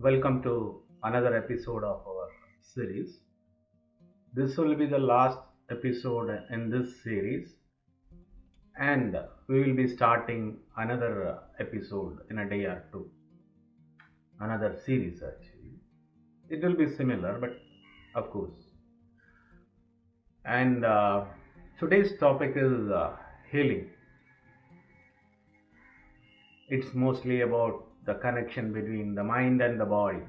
welcome to another episode of our series. This will be the last episode in this series, and we will be starting another episode in a day or two. Another series, actually. It will be similar, but of course. And today's topic is healing. It's mostly about the connection between the mind and the body.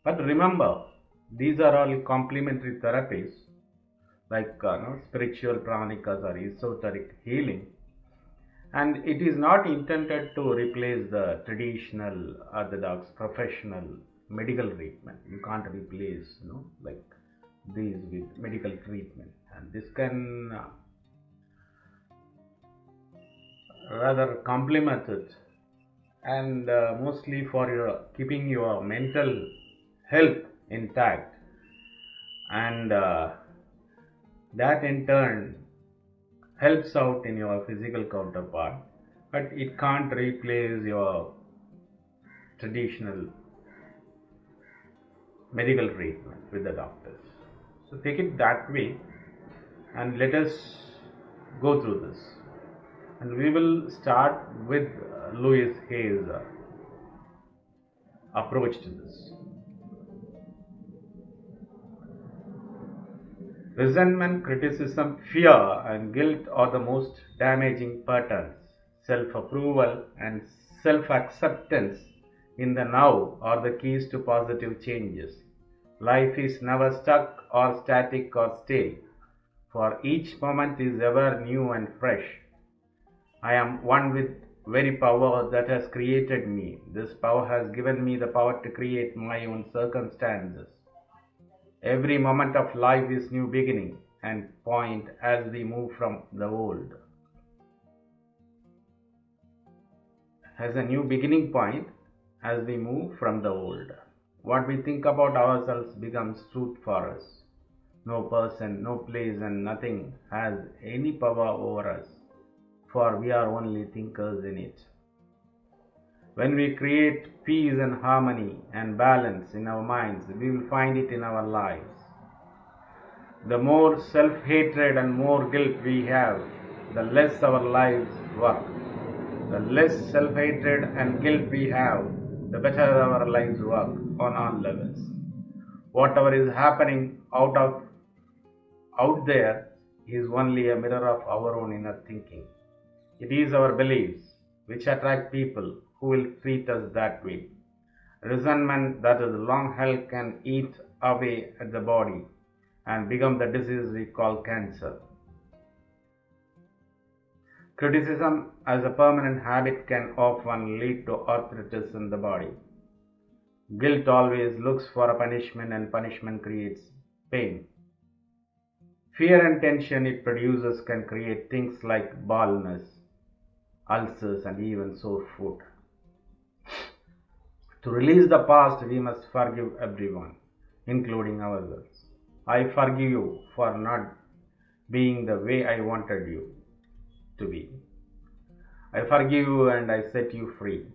But remember, these are all complementary therapies like spiritual pranikas or esoteric healing, and it is not intended to replace the traditional orthodox professional medical treatment. You can't replace like these with medical treatment, and this can rather complement it, and mostly for your keeping your mental health intact, and that in turn helps out in your physical counterpart, but it can't replace your traditional medical treatment with the doctors. So take it that way, and let us go through this. And we will start with Louis Hay's approach to this. Resentment, criticism, fear, and guilt are the most damaging patterns. Self-approval and self-acceptance in the now are the keys to positive changes. Life is never stuck or static or stale, for each moment is ever new and fresh. I am one with very power that has created me. This power has given me the power to create my own circumstances. Every moment of life is new beginning and point as we move from the old. Has a new beginning point as we move from the old. What we think about ourselves becomes truth for us. No person, no place, and nothing has any power over us, for we are only thinkers in it. When we create peace and harmony and balance in our minds, we will find it in our lives. The more self-hatred and more guilt we have, the less our lives work. The less self-hatred and guilt we have, the better our lives work on all levels. Whatever is happening out there is only a mirror of our own inner thinking. It is our beliefs which attract people who will treat us that way. Resentment that is long held can eat away at the body and become the disease we call cancer. Criticism as a permanent habit can often lead to arthritis in the body. Guilt always looks for a punishment, and punishment creates pain. Fear and tension it produces can create things like baldness, ulcers, and even sore foot. To release the past, we must forgive everyone, including ourselves. I forgive you for not being the way I wanted you to be. I forgive you and I set you free.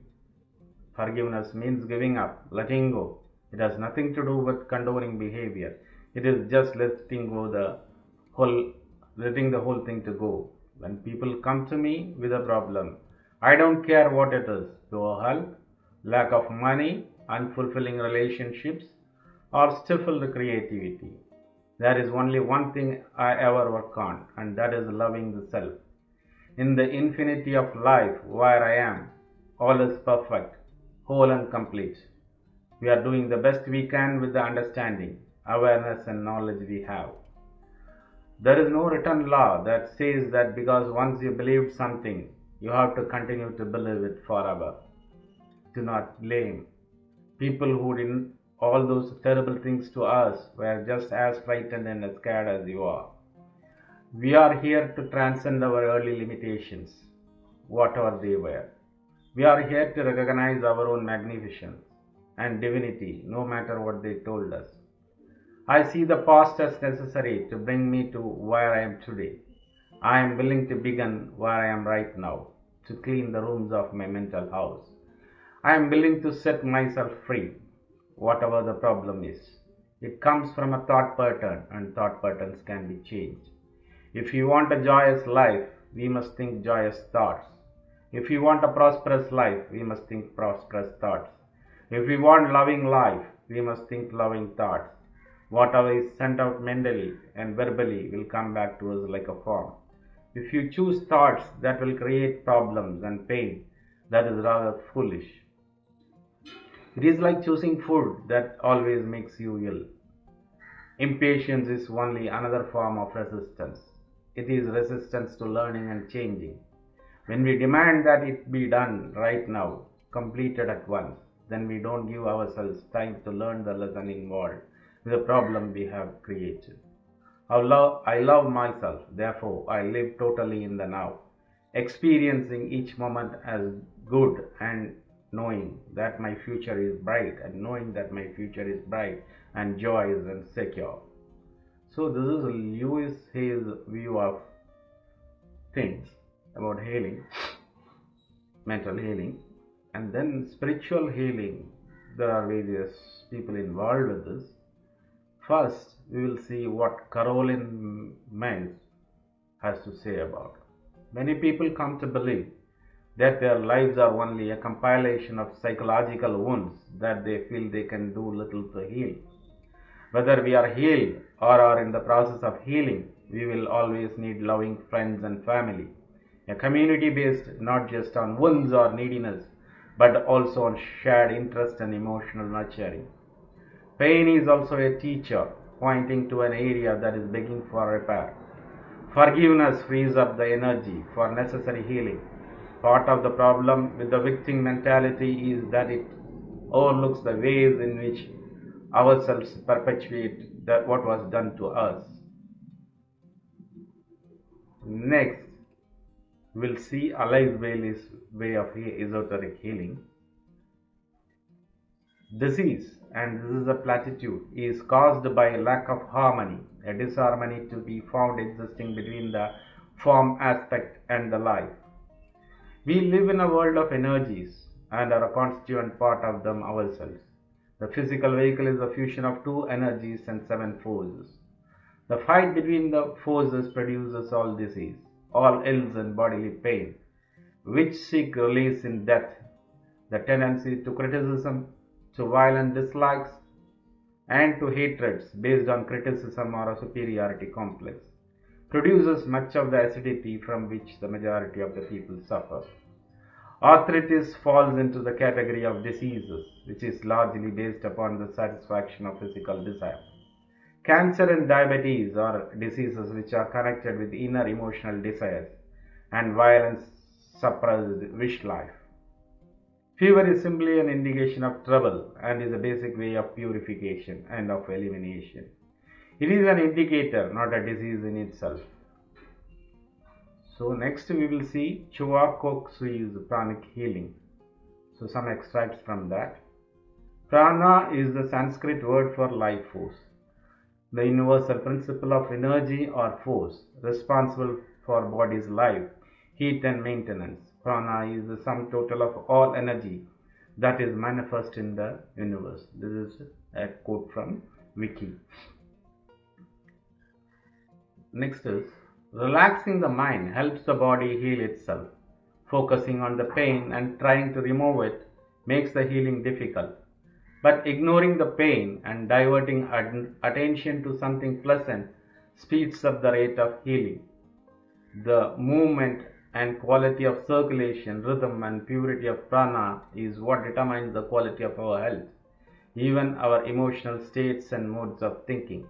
Forgiveness means giving up, letting go. It has nothing to do with condoning behavior. It is just letting the whole thing to go. When people come to me with a problem, I don't care what it is: poor health, lack of money, unfulfilling relationships, or stifled creativity. There is only one thing I ever work on, and that is loving the self. In the infinity of life where I am, all is perfect, whole and complete. We are doing the best we can with the understanding, awareness, and knowledge we have. There is no written law that says that because once you believed something, you have to continue to believe it forever. Do not blame people who did all those terrible things to us were just as frightened and as scared as you are. We are here to transcend our early limitations, whatever they were. We are here to recognize our own magnificence and divinity, no matter what they told us. I see the past as necessary to bring me to where I am today. I am willing to begin where I am right now, to clean the rooms of my mental house. I am willing to set myself free, whatever the problem is. It comes from a thought pattern, and thought patterns can be changed. If you want a joyous life, we must think joyous thoughts. If we want a prosperous life, we must think prosperous thoughts. If we want loving life, we must think loving thoughts. Whatever is sent out mentally and verbally will come back to us like a form. If you choose thoughts that will create problems and pain, that is rather foolish. It is like choosing food that always makes you ill. Impatience is only another form of resistance. It is resistance to learning and changing. When we demand that it be done right now, completed at once, then we don't give ourselves time to learn the lesson involved with the problem we have created. I love myself, therefore I live totally in the now, experiencing each moment as good and knowing that my future is bright and joyous and secure. So this is Lewis Hayes' view of things about healing, mental healing, and then spiritual healing. There are various people involved with this. First, we will see what Caroline Myss has to say about. Many people come to believe that their lives are only a compilation of psychological wounds that they feel they can do little to heal. Whether we are healed or are in the process of healing, we will always need loving friends and family. A community based not just on wounds or neediness, but also on shared interest and emotional nurturing. Pain is also a teacher, pointing to an area that is begging for repair. Forgiveness frees up the energy for necessary healing. Part of the problem with the victim mentality is that it overlooks the ways in which ourselves perpetuate what was done to us. Next, we'll see Alice Bailey's way of esoteric healing. Disease, and this is a platitude, is caused by a lack of harmony, a disharmony to be found existing between the form aspect and the life. We live in a world of energies and are a constituent part of them ourselves. The physical vehicle is a fusion of two energies and seven forces. The fight between the forces produces all disease, all ills and bodily pain, which seek release in death. The tendency to criticism, to violent dislikes, and to hatreds based on criticism or a superiority complex produces much of the acidity from which the majority of the people suffer. Arthritis falls into the category of diseases, which is largely based upon the satisfaction of physical desire. Cancer and diabetes are diseases which are connected with inner emotional desires and violence suppressed wish life. Fever is simply an indication of trouble and is a basic way of purification and of elimination. It is an indicator, not a disease in itself. So next we will see Chua Kok Sui's pranic healing. So some extracts from that. Prana is the Sanskrit word for life force, the universal principle of energy or force responsible for body's life, heat and maintenance. Prana is the sum total of all energy that is manifest in the universe. This is a quote from Wiki. Next is, relaxing the mind helps the body heal itself. Focusing on the pain and trying to remove it makes the healing difficult. But ignoring the pain and diverting attention to something pleasant speeds up the rate of healing. The movement and quality of circulation, rhythm and purity of prana is what determines the quality of our health, even our emotional states and modes of thinking.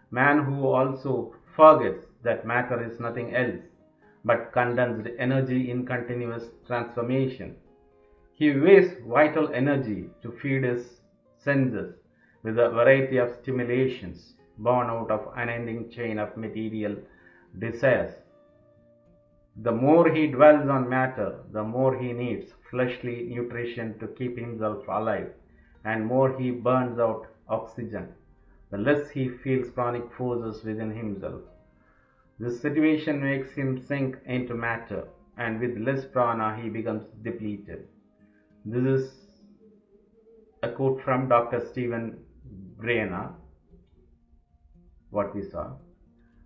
Man who also forgets that matter is nothing else but condensed energy in continuous transformation. He wastes vital energy to feed his senses with a variety of stimulations born out of unending chain of material desires. The more he dwells on matter, the more he needs fleshly nutrition to keep himself alive, and more he burns out oxygen, the less he feels pranic forces within himself. This situation makes him sink into matter, and with less prana he becomes depleted. This is a quote from Dr. Stephen Breana, what we saw.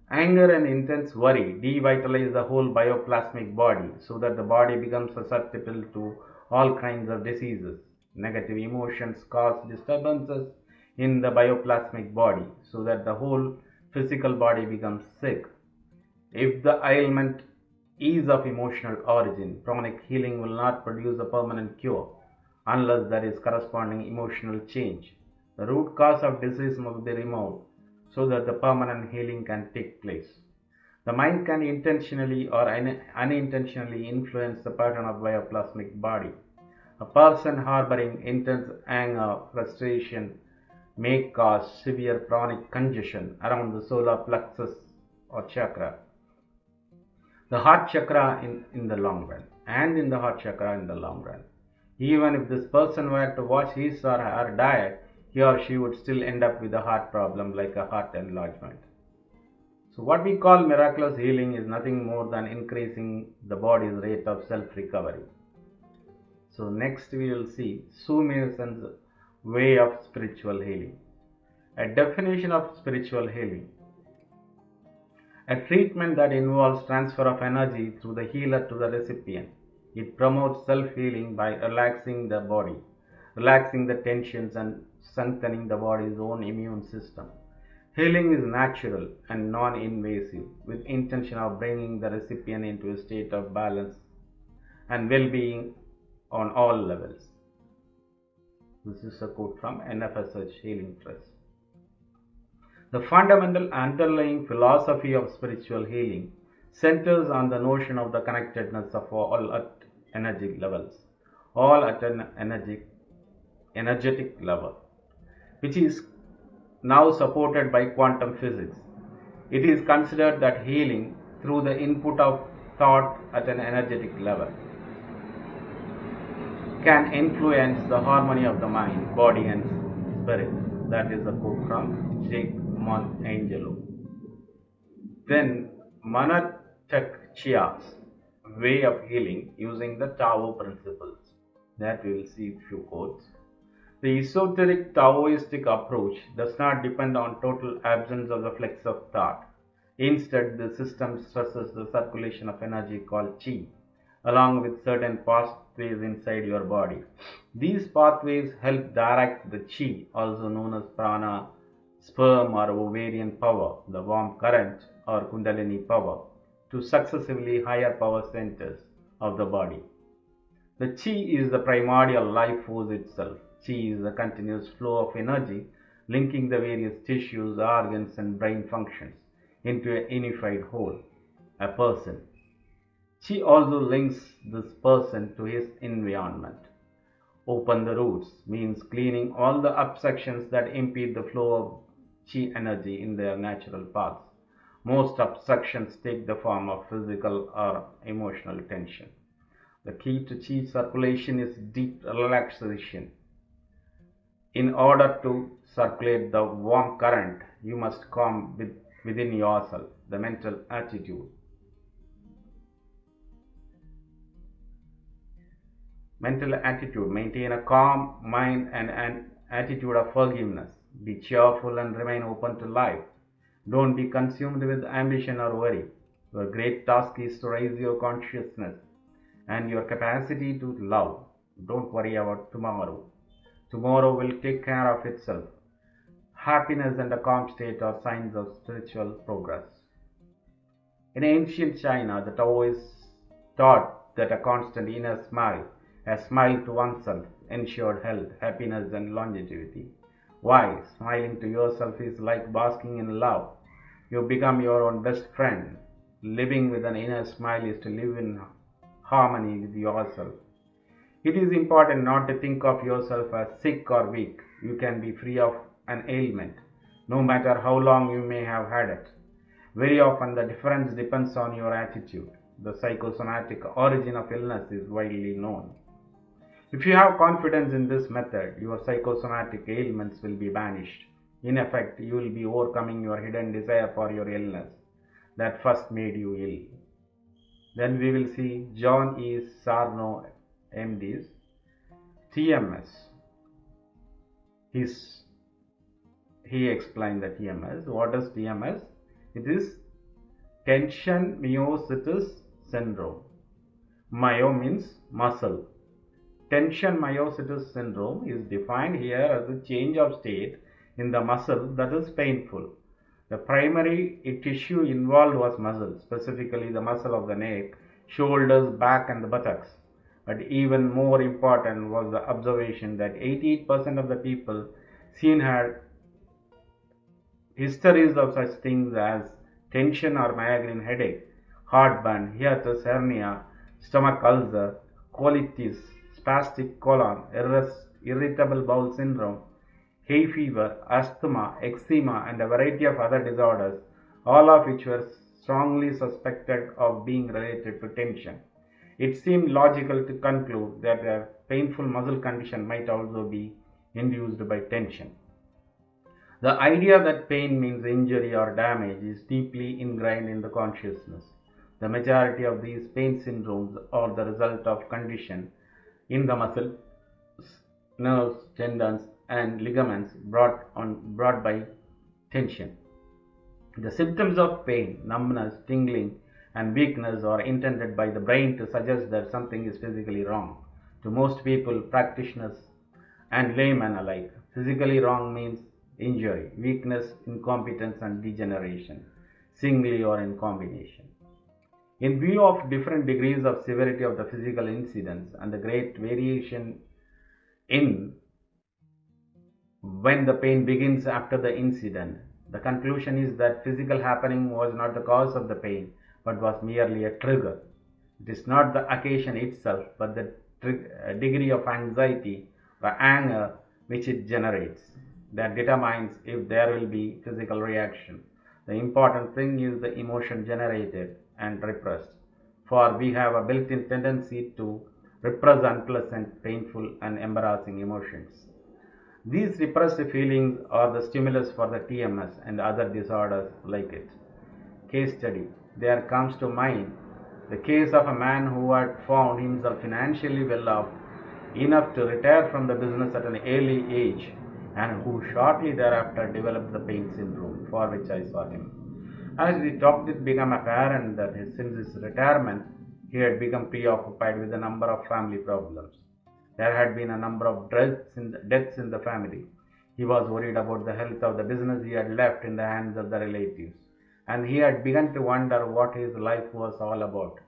Anger and intense worry devitalize the whole bioplasmic body so that the body becomes susceptible to all kinds of diseases. Negative emotions cause disturbances in the bioplasmic body so that the whole physical body becomes sick. If the ailment is of emotional origin, chronic healing will not produce a permanent cure unless there is corresponding emotional change. The root cause of disease must be removed so that the permanent healing can take place. The mind can intentionally or unintentionally influence the pattern of bioplasmic body. A person harboring intense anger, frustration may cause severe chronic congestion around the solar plexus or chakra, the heart chakra in the long run, and in the heart chakra in the long run. Even if this person were to watch his or her diet, he or she would still end up with a heart problem like a heart enlargement. So what we call miraculous healing is nothing more than increasing the body's rate of self-recovery. So next we will see Sue Mason's way of spiritual healing. A definition of spiritual healing: a treatment that involves transfer of energy through the healer to the recipient. It promotes self-healing by relaxing the body, relaxing the tensions and strengthening the body's own immune system. Healing is natural and non-invasive, with intention of bringing the recipient into a state of balance and well-being on all levels. This is a quote from NFSH Healing Trust. The fundamental underlying philosophy of spiritual healing centers on the notion of the connectedness of all at energy levels, all at an energetic level, which is now supported by quantum physics. It is considered that healing through the input of thought at an energetic level can influence the harmony of the mind, body and spirit. That is a quote from J.Krishnamurti. Then Mantak Chia's way of healing using the Tao principles. That we will see few quotes. The esoteric Taoistic approach does not depend on total absence of the flex of thought. Instead, the system stresses the circulation of energy called Qi, along with certain pathways inside your body. These pathways help direct the Qi, also known as prana, sperm or ovarian power, the warm current or kundalini power, to successively higher power centers of the body. The Qi is the primordial life force itself. Qi is the continuous flow of energy linking the various tissues, organs and brain functions into a unified whole, a person. Qi also links this person to his environment. Open the roots means cleaning all the obstructions that impede the flow of Qi energy in their natural paths. Most obstructions take the form of physical or emotional tension. The key to Qi circulation is deep relaxation. In order to circulate the warm current, you must calm within yourself the mental attitude. Maintain a calm mind and an attitude of forgiveness. Be cheerful and remain open to life. Don't be consumed with ambition or worry. Your great task is to raise your consciousness and your capacity to love. Don't worry about tomorrow. Tomorrow will take care of itself. Happiness and a calm state are signs of spiritual progress. In ancient China, the Taoists taught that a constant inner smile, a smile to oneself, ensured health, happiness and longevity. Why? Smiling to yourself is like basking in love. You become your own best friend. Living with an inner smile is to live in harmony with yourself. It is important not to think of yourself as sick or weak. You can be free of an ailment, no matter how long you may have had it. Very often the difference depends on your attitude. The psychosomatic origin of illness is widely known. If you have confidence in this method, your psychosomatic ailments will be banished. In effect, you will be overcoming your hidden desire for your illness that first made you ill. Then we will see John E Sarno, MD's TMS. His, he explained the TMS. What is TMS? It is tension myositis syndrome. Myo means muscle. Tension myositis syndrome is defined here as a change of state in the muscle that is painful. The primary tissue involved was muscle, specifically the muscle of the neck, shoulders, back, and the buttocks. But even more important was the observation that 88% of the people seen had histories of such things as tension or migraine headache, heartburn, hiatus hernia, stomach ulcer, colitis, spastic colon, irritable bowel syndrome, hay fever, asthma, eczema, and a variety of other disorders, all of which were strongly suspected of being related to tension. It seemed logical to conclude that a painful muscle condition might also be induced by tension. The idea that pain means injury or damage is deeply ingrained in the consciousness. The majority of these pain syndromes are the result of condition in the muscles, nerves, tendons, and ligaments brought by tension. The symptoms of pain, numbness, tingling, and weakness are intended by the brain to suggest that something is physically wrong. To most people, practitioners, and laymen alike, physically wrong means injury, weakness, incompetence, and degeneration, singly or in combination. In view of different degrees of severity of the physical incidents and the great variation in when the pain begins after the incident, the conclusion is that physical happening was not the cause of the pain, but was merely a trigger. It is not the occasion itself, but the degree of anxiety or anger which it generates that determines if there will be physical reaction. The important thing is the emotion generated and repressed, for we have a built-in tendency to repress unpleasant, painful, and embarrassing emotions. These repressed feelings are the stimulus for the TMS and other disorders like it. Case study. There comes to mind the case of a man who had found himself financially well off enough to retire from the business at an early age and who shortly thereafter developed the pain syndrome, for which I saw him. As we talked, it became apparent that since his retirement, he had become preoccupied with a number of family problems. There had been a number of deaths in the family. He was worried about the health of the business he had left in the hands of the relatives, and he had begun to wonder what his life was all about.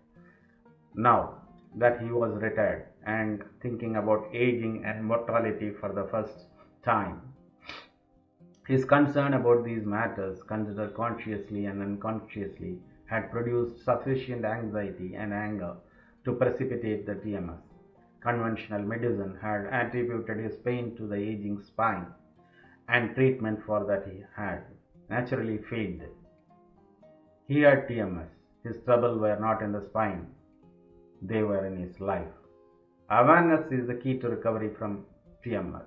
Now that he was retired and thinking about aging and mortality for the first time, his concern about these matters, considered consciously and unconsciously, had produced sufficient anxiety and anger to precipitate the TMS. Conventional medicine had attributed his pain to the aging spine, and treatment for that he had naturally failed. He had TMS. His troubles were not in the spine, they were in his life. Awareness is the key to recovery from TMS.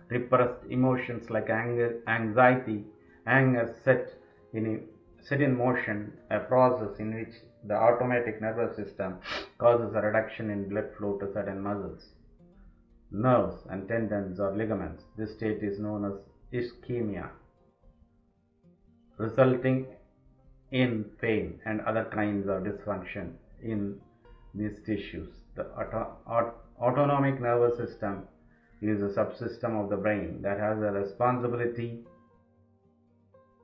Repressed emotions like anxiety, anger set in motion a process in which the automatic nervous system causes a reduction in blood flow to certain muscles, nerves, and tendons or ligaments. This state is known as ischemia, resulting in pain and other kinds of dysfunction in these tissues. The autonomic nervous system is a subsystem of the brain that has a responsibility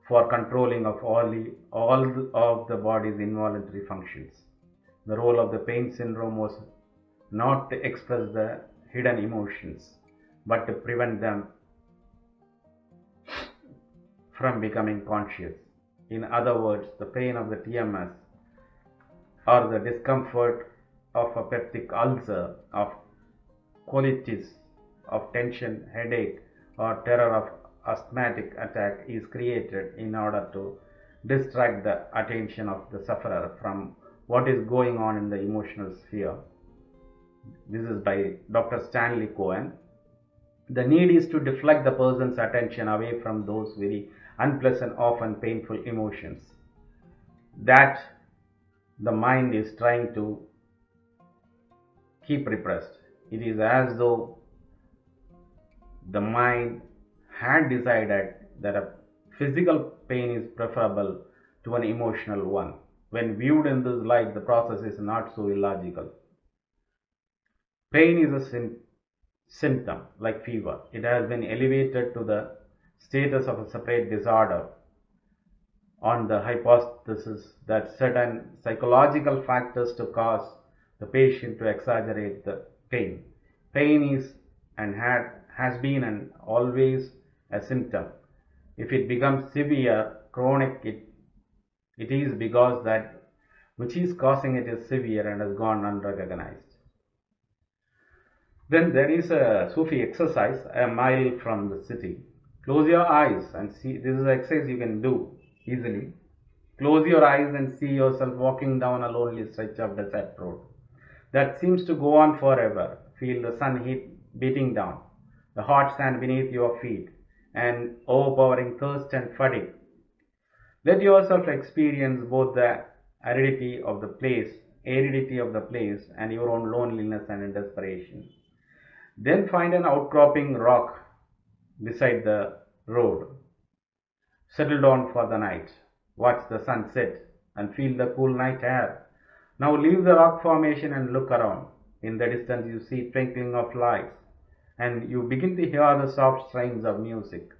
for controlling of all of the body's involuntary functions. The role of the pain syndrome was not to express the hidden emotions, but to prevent them from becoming conscious. In other words, the pain of the TMS or the discomfort of a peptic ulcer, of colitis, of tension, headache, or terror of asthmatic attack is created in order to distract the attention of the sufferer from what is going on in the emotional sphere. This is by Dr. Stanley Cohen. The need is to deflect the person's attention away from those very unpleasant, often painful emotions that the mind is trying to keep repressed. It is as though the mind had decided that a physical pain is preferable to an emotional one. When viewed in this light, the process is not so illogical. Pain is a symptom, like fever. It has been elevated to the status of a separate disorder on the hypothesis that certain psychological factors to cause the patient to exaggerate the pain. Pain is and has been and always a symptom. If it becomes severe, chronic, it is because that which is causing it is severe and has gone unrecognized. Then there is a Sufi exercise a mile from the city. Close your eyes and see. This is an exercise you can do easily. Close your eyes and see yourself walking down a lonely stretch of desert road that seems to go on forever. Feel the sun heat beating down, the hot sand beneath your feet, and overpowering thirst and fatigue. Let yourself experience both the aridity of the place, and your own loneliness and desperation. Then find an outcropping rock beside the road. Settle down for the night. Watch the sunset and feel the cool night air. Now leave the rock formation and look around. In the distance you see twinkling of lights and you begin to hear the soft strains of music.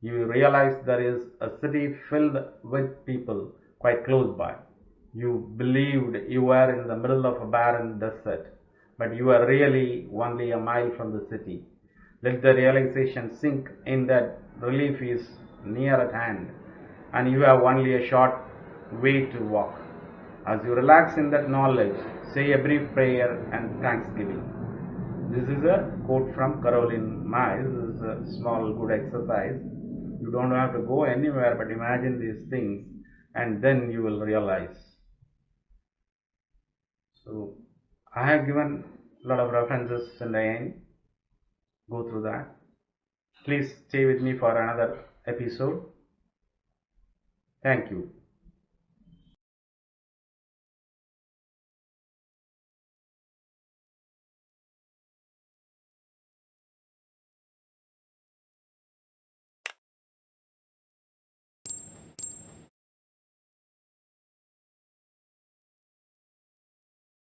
You realize there is a city filled with people quite close by. You believed you were in the middle of a barren desert, but you are really only a mile from the city. Let the realization sink in that relief is near at hand and you have only a short way to walk. As you relax in that knowledge, say a brief prayer and thanksgiving. This is a quote from Caroline Myers. This is a small good exercise. You don't have to go anywhere but imagine these things and then you will realize. So I have given a lot of references in the end. Go through that. Please stay with me for another episode. Thank you.